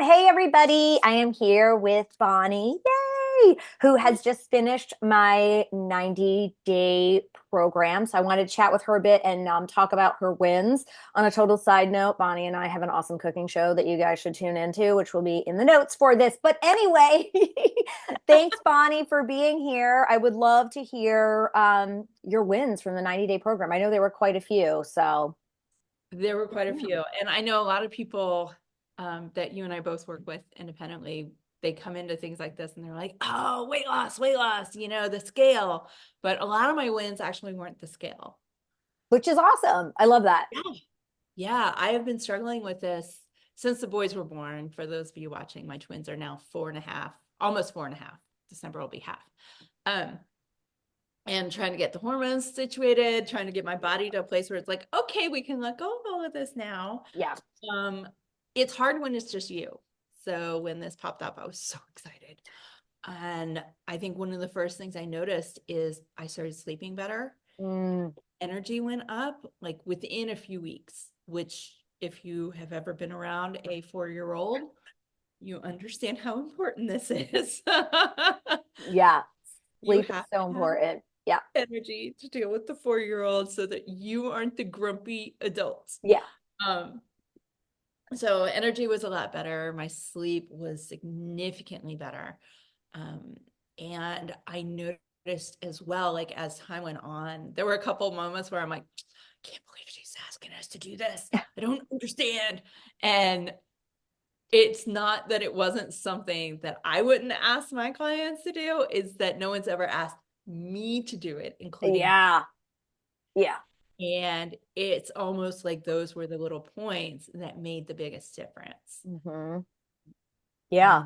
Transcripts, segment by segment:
Hey, everybody. I am here with Bonnie, yay, who has just finished my 90-day program. So I wanted to chat with her a bit and talk about her wins. On a total side note, Bonnie and I have an awesome cooking show that you guys should tune into, which will be in the notes for this. But anyway, thanks, Bonnie, for being here. I would love to hear your wins from the 90-day program. I know there were quite a few. So, There were quite a yeah. few. And I know a lot of people that you and I both work with independently, they come into things like this and they're like, oh, weight loss, the scale. But a lot of my wins actually weren't the scale. Which is awesome. I love that. Yeah. Yeah, I have been struggling with this since the boys were born. For those of you watching, my twins are now 4.5, almost 4.5. December will be half. Um, and trying to get the hormones situated, trying to get my body to a place where it's like, okay, we can let go of all of this now. Yeah. Um, it's hard when it's just you. So when this popped up, I was so excited. And I think one of the first things I noticed is I started sleeping better. Mm, Energy went up like within a few weeks, which if you have ever been around a 4-year-old, you understand how important this is. yeah. You Sleep is have so to have important. Yeah. energy to deal with the 4-year-old so that you aren't the grumpy adults. Yeah. Um, so energy was a lot better. My sleep was significantly better. Um, and I noticed as well, like as time went on, there were a couple moments where I'm like, can't believe she's asking us to do this. I don't understand. And it's not that it wasn't something that I wouldn't ask my clients to do, is that no one's ever asked me to do it, including. Yeah. Yeah. And it's almost like those were the little points that made the biggest difference. Hmm. Yeah.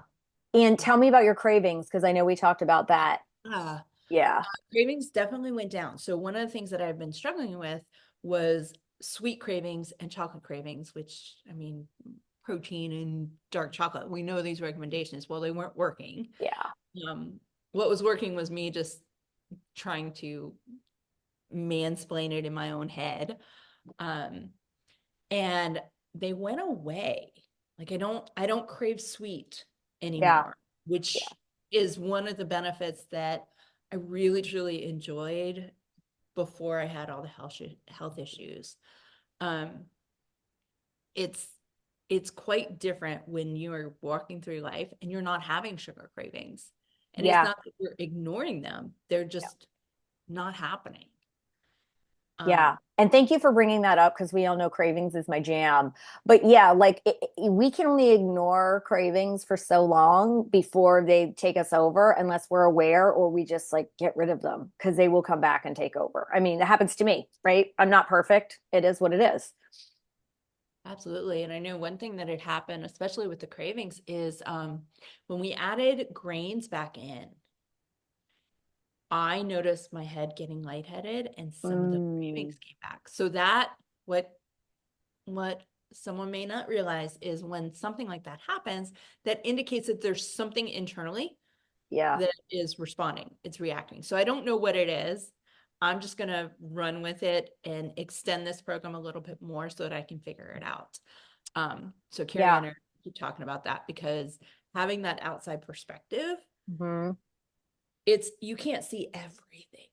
And And yeah, tell me about your cravings because I know we talked about that. uh, Yeah. cravings definitely went down. So one of the things that I've been struggling with was sweet cravings and chocolate cravings, which I mean, protein and dark chocolate. We know these recommendations. Well, they weren't working. Yeah. Um, what was working was me just trying to mansplain it in my own head. Um, and they went away. Like I don't crave sweet Yeah. anymore, Yeah. which is one of the benefits that I really truly enjoyed before I had all the health issues. Um, it's it's quite different when you are walking through life and you're not having sugar cravings. And it's Yeah. not that you're ignoring them, they're just not happening. Yeah. Um, And thank you for bringing that up because we all know cravings is my jam. But yeah, like we can only ignore cravings for so long before they take us over unless we're aware or we just like get rid of them because they will come back and take over. I mean, it happens to me, right? I'm not perfect. It is what it is. Absolutely. And I know one thing that had happened, especially with the cravings, is when we added grains back in, I noticed my head getting lightheaded and some of the Mm, cravings came back. So that what someone may not realize is when something like that happens, that indicates that there's something internally yeah. that is responding, it's reacting. So I don't know what it is. I'm just going to run with it and extend this program a little bit more so that I can figure it out. So Carrie Yeah. and I keep talking about that because having that outside perspective, Hmm. it's you can't see everything.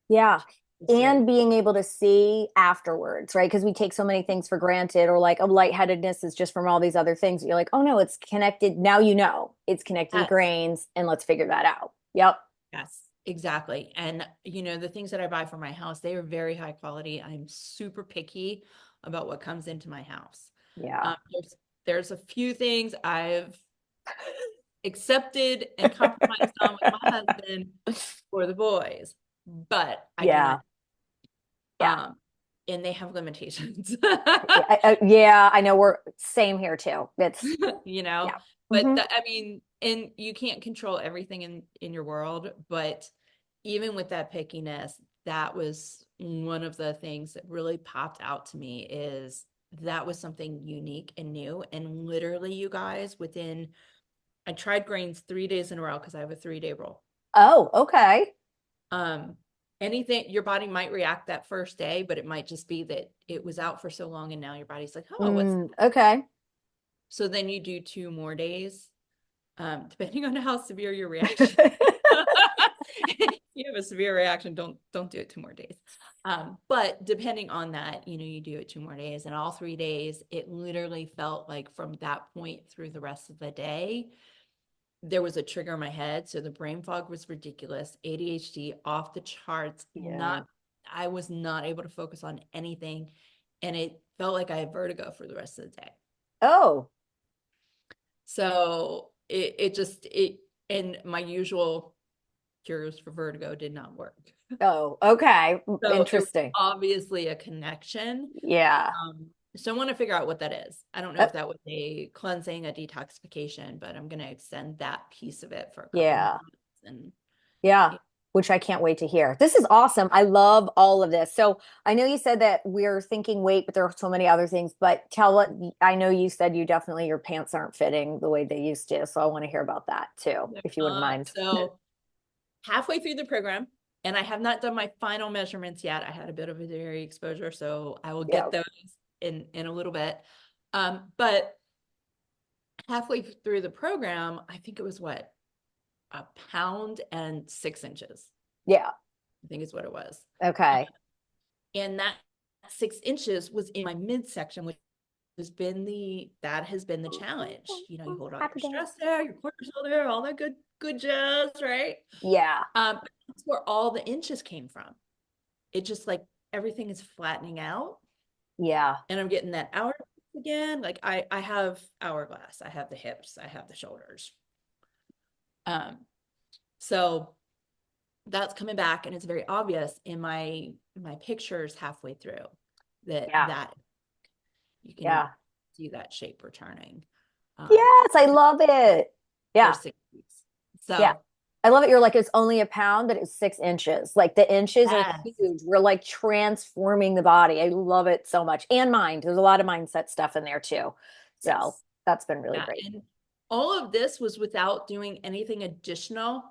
You Yeah. can't And say, being able to see afterwards, right? Because we take so many things for granted, or like, oh, lightheadedness is just from all these other things. You're like, oh no, it's connected. Now you know it's connected to yes, grains, and let's figure that out. Yep. yes, exactly. And the things that I buy for my house, they are very high quality. I'm super picky about what comes into my house. Yeah. There's a few things I've accepted and compromised on with my husband for the boys, but I do not. Yeah. Yeah. Um, and they have limitations. Yeah. Yeah. I know we're same here too. It's, you know yeah. but Hmm. I mean, and you can't control everything in your world, but even with that pickiness, that was one of the things that really popped out to me, is that was something unique and new. And literally, you guys, within I tried grains 3 days in a row because I have a 3-day rule. Oh, okay. um Anything, your body might react that first day, but it might just be that it was out for so long and now your body's like, oh, what's. Okay. So then you do 2 more days, depending on how severe your reaction. If you have a severe reaction, don't do it 2 more days. But depending on that, you do it 2 more days, and all 3 days, it literally felt like from that point through the rest of the day, there was a trigger in my head. So the brain fog was ridiculous, ADHD off the charts, Yeah. I was not able to focus on anything. And it felt like I had vertigo for the rest of the day. Oh, So it and my usual cures for vertigo did not work. oh, okay. So it was Interesting. obviously a connection. Yeah. So I want to figure out what that is. I don't know Uh, if that was a cleansing, a detoxification, but I'm going to extend that piece of it for a couple yeah. months. And Yeah. yeah, Which I can't wait to hear. This is awesome. I love all of this. So I know you said that we're thinking weight, but there are so many other things. But tell what I know you said you definitely your pants aren't fitting the way they used to. So I want to hear about that too, if you wouldn't mind. so halfway through the program, and I have not done my final measurements yet. I had a bit of a dairy exposure, so I will Yeah. get those in a little bit. But halfway through the program, I think it was what, a pound and 6 inches, Yeah. I think is what it was. Okay. And that 6 inches was in my midsection, which that has been the challenge. You hold all Happy your day. stress there, your cortisol there, all that good jazz, right? Yeah. That's where all the inches came from. It just like everything is flattening out, Yeah. and I'm getting that hourglass again. Like I have hourglass, I have the hips, I have the shoulders. So that's coming back, and it's very obvious in my pictures halfway through Yeah. that you can Yeah. see that shape returning Yes, I love it. for Yeah. 6 weeks. Yeah. So I love it. You're like, it's only a pound, but it's 6 inches. Like the inches are yes, huge. We're like transforming the body. I love it so much. And mind. There's a lot of mindset stuff in there too. So yes, that's been really yeah. great. And all of this was without doing anything additional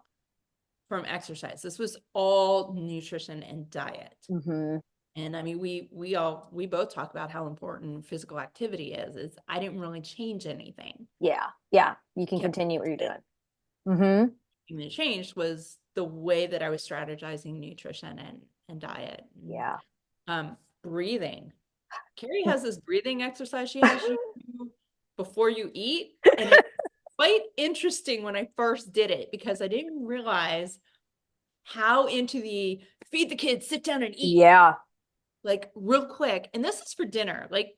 from exercise. This was all nutrition and diet. Hmm. And I mean, we both talk about how important physical activity is. I didn't really change anything. Yeah. Yeah. You can Kept continue what you're it. doing. Hmm. Thing that changed was the way that I was strategizing nutrition and diet. And, Yeah. breathing. Carrie has this breathing exercise she has you do before you eat. And it's quite interesting when I first did it, because I didn't realize how into the feed the kids, sit down and eat, Yeah. like real quick. And this is for dinner. Like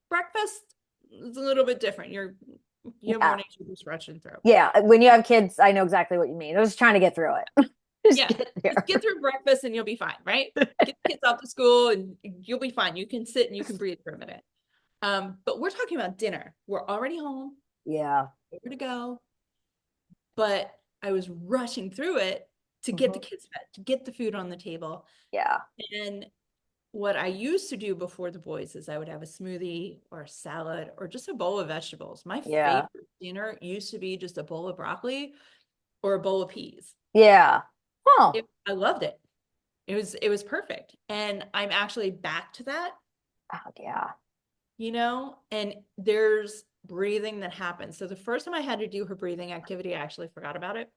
breakfast is a little bit different. You have Yeah. mornings you're just rushing through. Yeah. When you have kids, I know exactly what you mean. I was trying to get through it. Just Yeah, get just there. get through breakfast and you'll be fine, right? Get the kids off to school and you'll be fine. You can sit and you can breathe for a minute. But we're talking about dinner. We're already home, Yeah. ready to go. But I was rushing through it to get the Hmm. kids fed, to get the food on the table. Yeah. And what I used to do before the boys is I would have a smoothie or a salad or just a bowl of vegetables. My Yeah. favorite dinner used to be just a bowl of broccoli or a bowl of peas. Yeah. Oh. I loved it. It was perfect. And I'm actually back to that, Oh, yeah. and there's breathing that happens. So the first time I had to do her breathing activity, I actually forgot about it.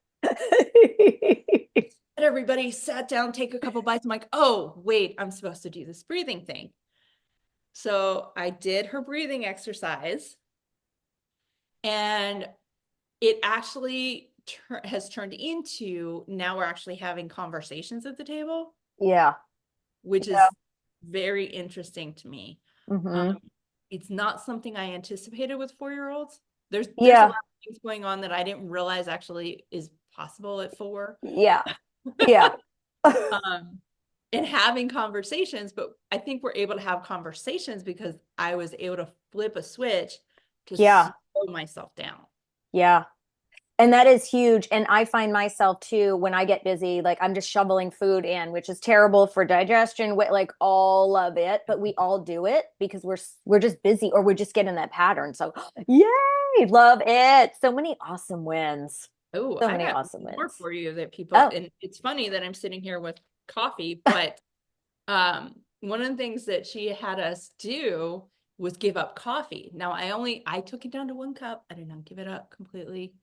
And everybody sat down, take a couple bites. I'm like, oh, wait, I'm supposed to do this breathing thing. So I did her breathing exercise, and it actually has turned into, now we're actually having conversations at the table, Yeah. which Yeah. is very interesting to me. Um, Hmm. it's not something I anticipated with 4-year-olds. There's a Yeah. lot of things going on that I didn't realize actually is possible at 4. Yeah. Yeah. Um, and having conversations, but I think we're able to have conversations because I was able to flip a switch to Yeah. slow myself down. Yeah. And that is huge. And I find myself too, when I get busy, like I'm just shoveling food in, which is terrible for digestion, like all of it, but we all do it because we're just busy or we just get in that pattern. So yay, love it. So many awesome wins. Oh, So I many got awesome more wins. for you that people, Oh, and it's funny that I'm sitting here with coffee, but one of the things that she had us do was give up coffee. Now I took it down to 1 cup. I did not give it up completely.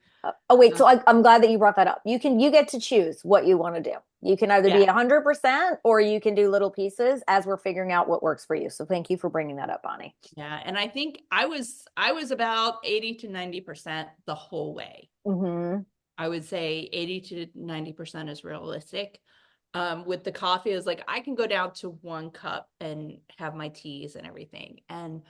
Oh wait, Um, so I'm glad that you brought that up. You get to choose what you want to do. You can either be yeah, 100% or you can do little pieces as we're figuring out what works for you. So thank you for bringing that up, Bonnie. yeah. And I think I was about 80 to 90% the whole way. Hmm. I would say 80 to 90% is realistic. With the coffee, is like I can go down to 1 cup and have my teas and everything. And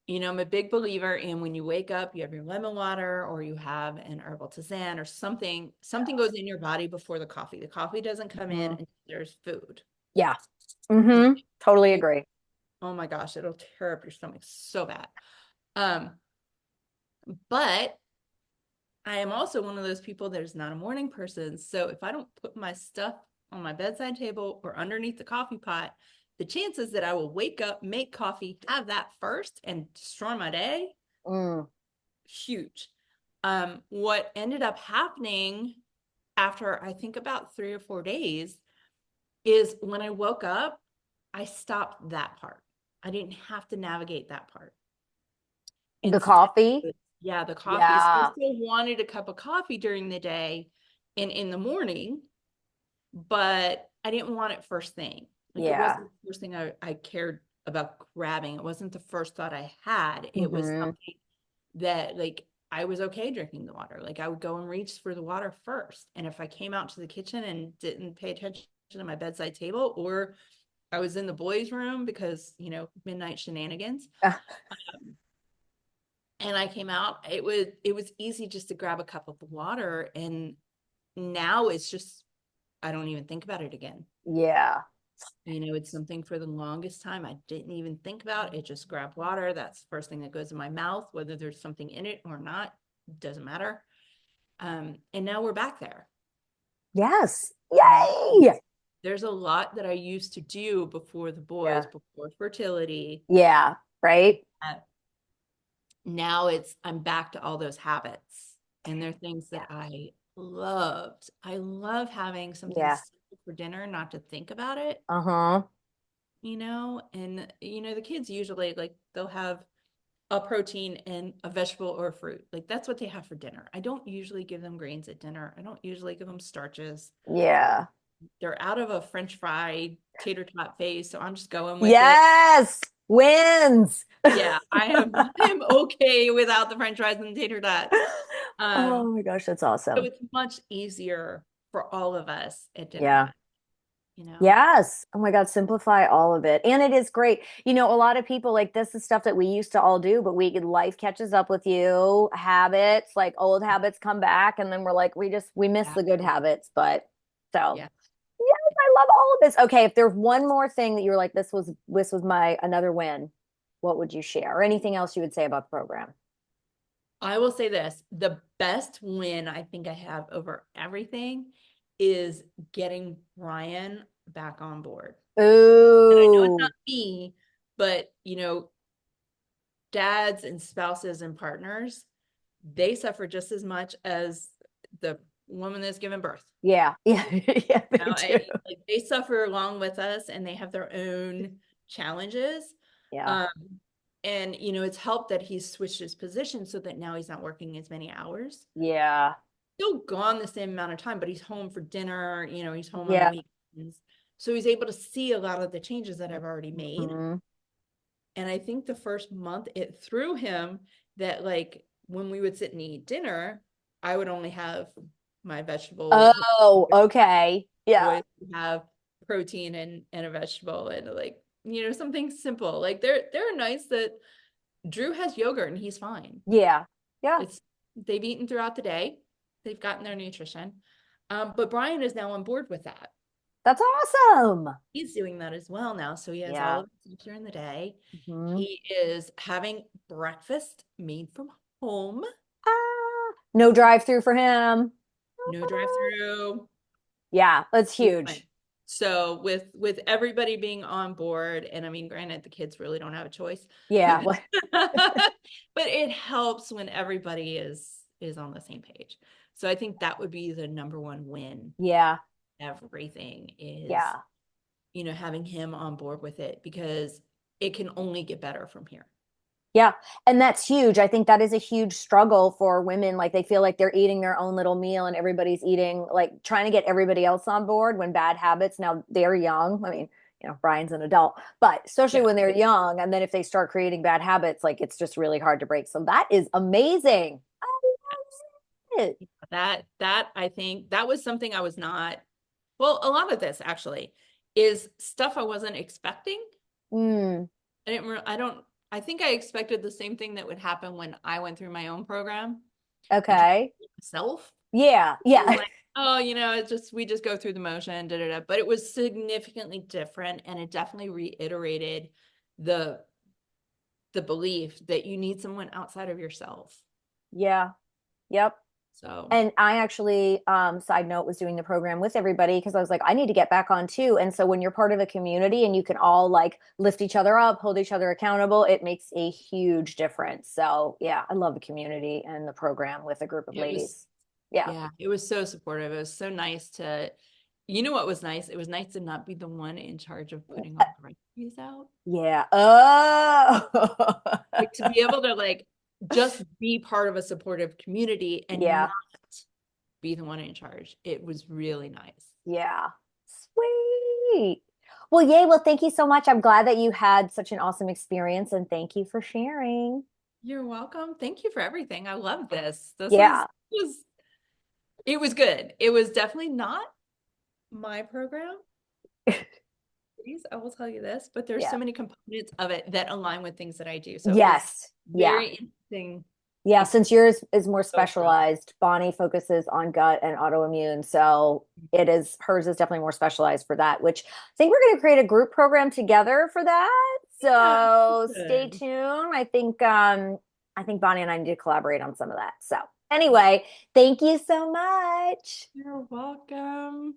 I'm a big believer in when you wake up, you have your lemon water or you have an herbal tisane or something. Something goes in your body before the coffee. The coffee doesn't come in Hmm. until there's food. Yeah. Totally You, agree. oh my gosh, it'll tear up your stomach so bad. Um, but I am also one of those people that is not a morning person. So if I don't put my stuff on my bedside table or underneath the coffee pot, the chances that I will wake up, make coffee, have that first, and destroy my day, Mm. huge. What ended up happening after I think about 3 or 4 days is when I woke up, I stopped that part. I didn't have to navigate that part. The Instead, coffee. yeah, the coffee. So I Yeah. still wanted a cup of coffee during the day and in the morning, but I didn't want it first thing. Like it Yeah. wasn't the first thing I cared about grabbing. It wasn't the first thought I had. It was Hmm. something that like I was okay drinking the water. Like I would go and reach for the water first. And if I came out to the kitchen and didn't pay attention to my bedside table, or I was in the boys' room because, midnight shenanigans, and I came out, it was easy just to grab a cup of water. And now it's just I don't even think about it again. Yeah. It's something for the longest time I didn't even think about. It just grab water. That's the first thing that goes in my mouth, whether there's something in it or not, doesn't matter. And now we're back there. Yes. And Yay. there's a lot that I used to do before the boys, Yeah. before fertility. Yeah. Right. Uh, Now I'm back to all those habits. And they're things that I loved. I love having something Yeah. simple for dinner, not to think about it, Uh-huh. and the kids usually like they'll have a protein and a vegetable or a fruit. Like that's what they have for dinner. I don't usually give them grains at dinner. I don't usually give them starches. Yeah. They're out of a French fry tater tot phase, so I'm just going with it. Yes. Wins. Yeah, I am okay without the French fries and tater tots. Oh Um, my gosh, that's so awesome. it's much easier for all of us at dinner Yeah. time. Yes. Oh my God, simplify all of it. And it is great. A lot of people like this is stuff that we used to all do, but life catches up with you. Habits, like old habits come back, and then we're like, we miss Yeah, the good habits. But so yeah. yes, I love all of this. Okay, if there's one more thing that you were like, this was my another win, what would you share? Or anything else you would say about the program? I will say this, the best win I think I have over everything is getting Brian back on board. And I know it's Ooh, not me, but dads and spouses and partners, they suffer just as much as the woman that's given birth. yeah. Yeah. Yeah, they do. Like they suffer along with us and they have their own challenges. Yeah. Um, and it's helped that he's switched his position so that now he's not working as many hours. Yeah. Still gone the same amount of time, but he's home for dinner, he's home on the Yeah. weekends. So he's able to see a lot of the changes that I've already made. Mhm. And I think the first month it threw him that like when we would sit and eat dinner, I would only have my vegetables. Oh, okay. Yeah. Boys have protein and a vegetable and like something simple. Like they're nice that Drew has yogurt and he's fine. Yeah. Yeah. It's they've eaten throughout the day. They've gotten their nutrition. But Brian is now on board with that. That's awesome. He's doing that as well now. So he has all Yeah. of his during the day. Mhm. He is having breakfast made from home. Ah, no drive through for him. No drive through. Yeah, that's Fine. huge. So with everybody being on board, and I mean, granted, the kids really don't have a choice, Yeah. but but it helps when everybody is on the same page. So I think that would be the number one win. Yeah. Everything is, Yeah. having him on board with it because it can only get better from here. Yeah. And that's huge. I think that is a huge struggle for women. Like they feel like they're eating their own little meal and everybody's eating, like trying to get everybody else on board when bad habits. Now they're young. I mean, Brian's an adult, but especially Yeah. when they're young. And then if they start creating bad habits, like it's just really hard to break. So that is amazing. I love it. That I think that was something I was not, well, a lot of this actually is stuff I wasn't expecting. Mm, I don't, I think I expected the same thing that would happen when I went through my own program and tried okay. to do it myself. Yeah. And Yeah. like, oh, it's just, we just go through the motion, da, da, da. But it was significantly different. And it definitely reiterated the, the belief that you need someone outside of yourself. Yeah. Yep. So And I actually, side note, was doing the program with everybody because I was like, I need to get back on too. And so when you're part of a community and you can all like lift each other up, hold each other accountable, it makes a huge difference. So yeah, I love the community and the program with a group of it was, ladies. Yeah. yeah, it was so supportive. It was so nice to, what was nice? It was nice to not be the one in charge of putting all the recipes out. Yeah. Oh, Like to be able to like just be part of a supportive community and yeah. not be the one in charge. It was really nice. Yeah. Sweet. Well, yay. Well, thank you so much. I'm glad that you had such an awesome experience and thank you for sharing. You're welcome. Thank you for everything. I love this. Yeah. It was good. It was definitely not my program. I will tell you this, but there's Yeah. so many components of it that align with things that I do. So it was Yes. Yeah. very interesting Yeah. to Since yours is more go from. specialized, Bonnie focuses on gut and autoimmune. So hers is definitely more specialized for that, which I think we're going to create a group program together for that. Yeah, So stay good. tuned. I think Bonnie and I need to collaborate on some of that. So anyway, thank you so much. You're welcome.